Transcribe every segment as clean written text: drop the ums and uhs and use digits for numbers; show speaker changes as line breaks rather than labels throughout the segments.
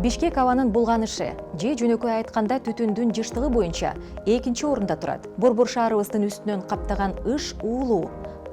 Бишкек абанын булганышы же жөнөкөй айтканда түтүндүн жыштыгы боюнча экинчи орунда турат. Борбор шаарыбыздын үстүнөн каптаган ыш уулуу.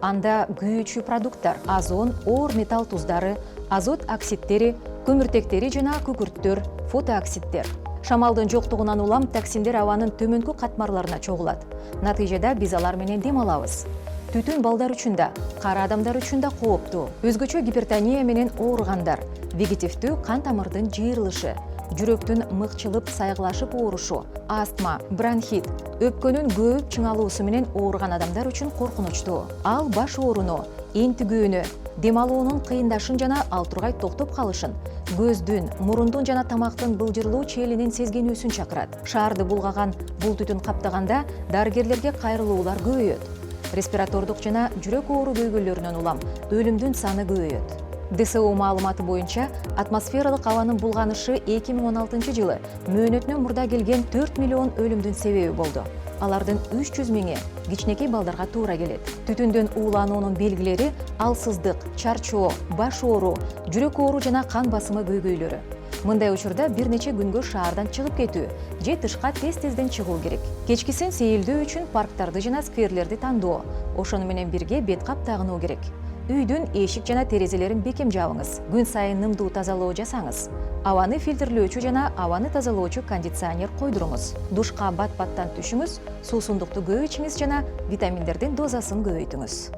Анда күйүүчү продукттар, озон, оор металл туздары, азот оксидтери, көмүртектери жана күкүрттөр, фотооксидтер. Шамалдын жоктугунан улам токсиндер абанын төмөнкү катмарларына чогулат. Натыйжада биз алар менен дем алабыз. Түтүн балдар үчүн да, кара адамдар үчүн да кооптуу. Өзгөчө гипертония менен ооругандар, вегетативдүү кан тамырдын жыйрылышы, жүрөктүн мыкчылып сайгылашып оорушу, астма, бронхит, өпкөнүн көөп чыңалуусу менен ооруган адамдар үчүн коркунучтуу. Ал баш ооруну, энтигүүнү, дем алуунун кыйындашын жана ал тургай токтоп калышын, көздүн, мурундун жана тамактын былжырлуу челинин сезгенүүсүн чакырат. Шаарды булгаган бул түтүн каптаганда дарыгерлерге кайрылуулар көбөйөт. Респиратордук жана жүрөк оору көйгөйлөрүнөн улам өлүмдүн саны көбөйөт. ДСО маалыматы боюнча атмосфералык абанын булганышы 2016 жылы мөөнөтүнөн мурда келген 4 миллион өлүмдүн себеби болду. Алардын 300 миңи кичинекей балдарга туура келет. Түтүндөн уулануунун белгилери алсыздык, чарчоо, баш оору, жүрөк оору жана кан басымы көйгөйлөрү. Мындай учурда бир нече күнгө шаардан чыгып кетүү же тышка тез-тезден чыгуу керек. Кечкисин сейилдөө үчүн парктарды жана скверлерди тандоо, ошону менен бирге бет кап тагынуу керек. Үйдүн эшик жана терезелерин бекем жабыңыз. Күн сайын нымдуу тазалоо жасаңыз. Абаны фильтрлөөчү жана абаны тазалоочу кондиционер койдуруңуз. Душка бат-баттан түшүңүз, суусундукту көп ичиңиз жана витаминдердин дозасын көбөйтүңүз.